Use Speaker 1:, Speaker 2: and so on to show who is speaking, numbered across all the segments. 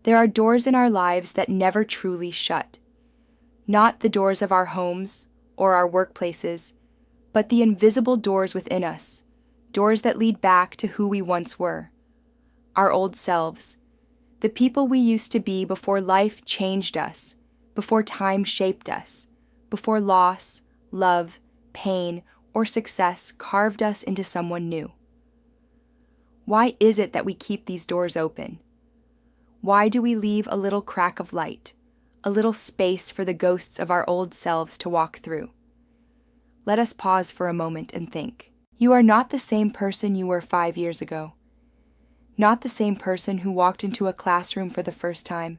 Speaker 1: There are doors in our lives that never truly shut. Not the doors of our homes or our workplaces, but the invisible doors within us, doors that lead back to who we once were, our old selves, the people we used to be before life changed us, before time shaped us, before loss, love, pain, or success carved us into someone new. Why is it that we keep these doors open? Why do we leave a little crack of light, a little space for the ghosts of our old selves to walk through? Let us pause for a moment and think. You are not the same person you were 5 years ago. Not the same person who walked into a classroom for the first time,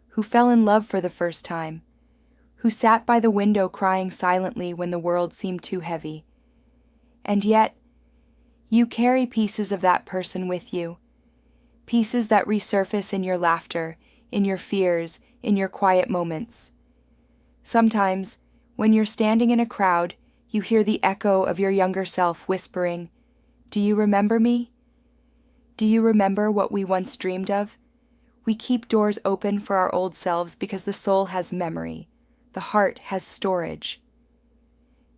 Speaker 1: who fell in love for the first time, who sat by the window crying silently when the world seemed too heavy. And yet, you carry pieces of that person with you, pieces that resurface in your laughter, in your fears, in your quiet moments. Sometimes, when you're standing in a crowd, you hear the echo of your younger self whispering, "Do you remember me? Do you remember what we once dreamed of?" We keep doors open for our old selves because the soul has memory, the heart has storage.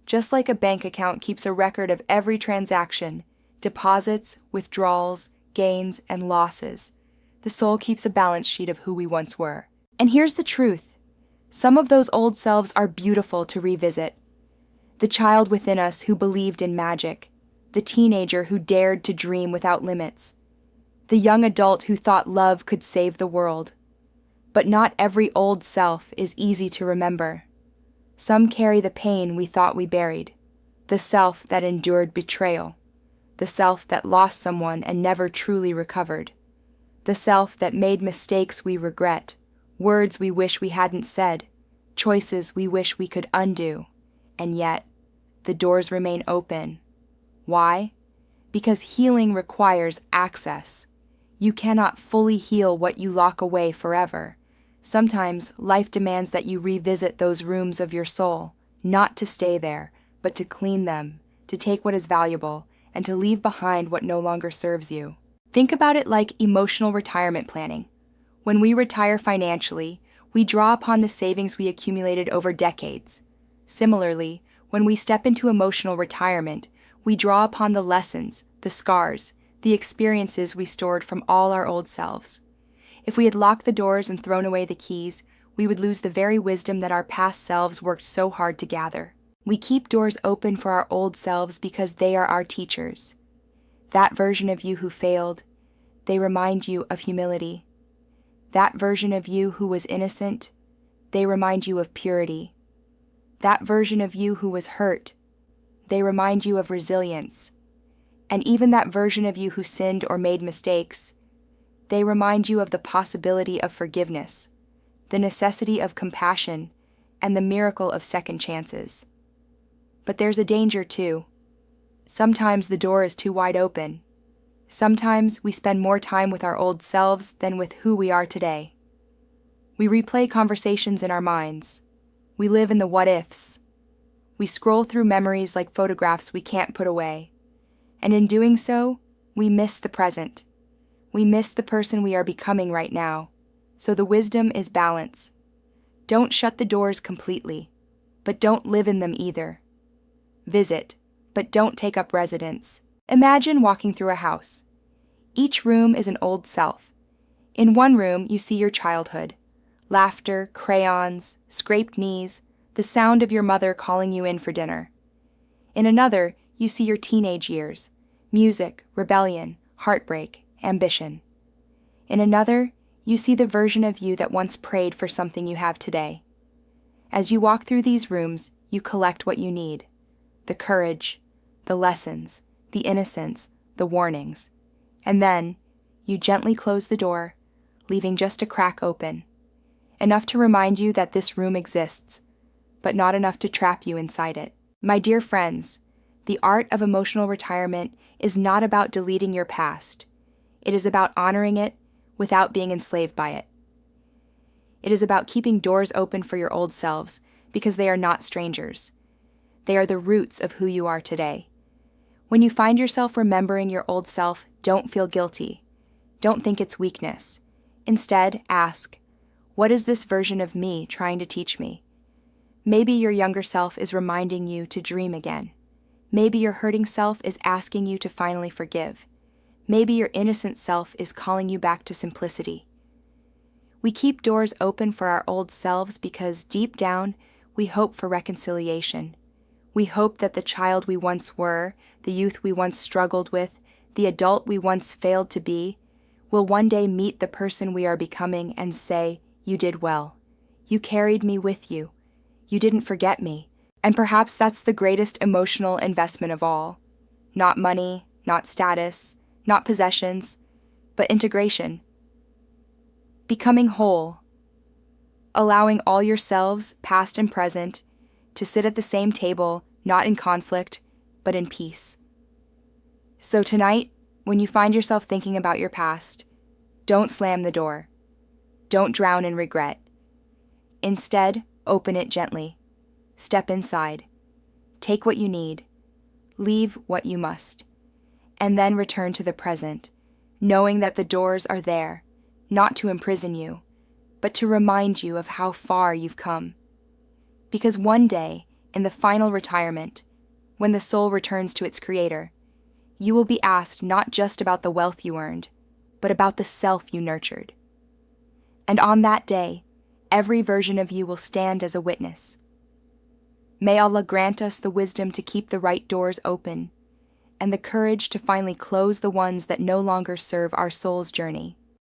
Speaker 1: Just like a bank account keeps a record of every transaction, deposits, withdrawals, gains, and losses, the soul keeps a balance sheet of who we once were. And here's the truth. Some of those old selves are beautiful to revisit. The child within us who believed in magic, the teenager who dared to dream without limits, the young adult who thought love could save the world. But not every old self is easy to remember. Some carry the pain we thought we buried, the self that endured betrayal, the self that lost someone and never truly recovered, the self that made mistakes we regret, words we wish we hadn't said, choices we wish we could undo, and yet the doors remain open. Why? Because healing requires access. You cannot fully heal what you lock away forever. Sometimes life demands that you revisit those rooms of your soul, not to stay there, but to clean them, to take what is valuable, and to leave behind what no longer serves you. Think about it like emotional retirement planning. When we retire financially, we draw upon the savings we accumulated over decades. Similarly, when we step into emotional retirement, we draw upon the lessons, the scars, the experiences we stored from all our old selves. If we had locked the doors and thrown away the keys, we would lose the very wisdom that our past selves worked so hard to gather. We keep doors open for our old selves because they are our teachers. That version of you who failed, they remind you of humility. That version of you who was innocent, they remind you of purity. That version of you who was hurt, they remind you of resilience. And even that version of you who sinned or made mistakes, they remind you of the possibility of forgiveness, the necessity of compassion, and the miracle of second chances. But there's a danger too. Sometimes the door is too wide open. Sometimes we spend more time with our old selves than with who we are today. We replay conversations in our minds. We live in the what-ifs. We scroll through memories like photographs we can't put away. And in doing so, we miss the present. We miss the person we are becoming right now. So the wisdom is balance. Don't shut the doors completely, but don't live in them either. Visit, but don't take up residence. Imagine walking through a house. Each room is an old self. In one room, you see your childhood. Laughter, crayons, scraped knees, the sound of your mother calling you in for dinner. In another, you see your teenage years, music, rebellion, heartbreak, ambition. In another, you see the version of you that once prayed for something you have today. As you walk through these rooms, you collect what you need: the courage, the lessons, the innocence, the warnings. And then, you gently close the door, leaving just a crack open, enough to remind you that this room exists, but not enough to trap you inside it. My dear friends, the art of emotional retirement is not about deleting your past. It is about honoring it without being enslaved by it. It is about keeping doors open for your old selves because they are not strangers. They are the roots of who you are today. When you find yourself remembering your old self, don't feel guilty. Don't think it's weakness. Instead, ask, what is this version of me trying to teach me? Maybe your younger self is reminding you to dream again. Maybe your hurting self is asking you to finally forgive. Maybe your innocent self is calling you back to simplicity. We keep doors open for our old selves because deep down, we hope for reconciliation. We hope that the child we once were, the youth we once struggled with, the adult we once failed to be, will one day meet the person we are becoming and say, "You did well. You carried me with you. You didn't forget me." And perhaps that's the greatest emotional investment of all. Not money, not status, not possessions, but integration. Becoming whole. Allowing all yourselves, past and present, to sit at the same table, not in conflict, but in peace. So tonight, when you find yourself thinking about your past, don't slam the door. Don't drown in regret. Instead, open it gently. Step inside. Take what you need. Leave what you must. And then return to the present, knowing that the doors are there, not to imprison you, but to remind you of how far you've come. Because one day, in the final retirement, when the soul returns to its creator, you will be asked not just about the wealth you earned, but about the self you nurtured. And on that day, every version of you will stand as a witness. May Allah grant us the wisdom to keep the right doors open, and the courage to finally close the ones that no longer serve our soul's journey.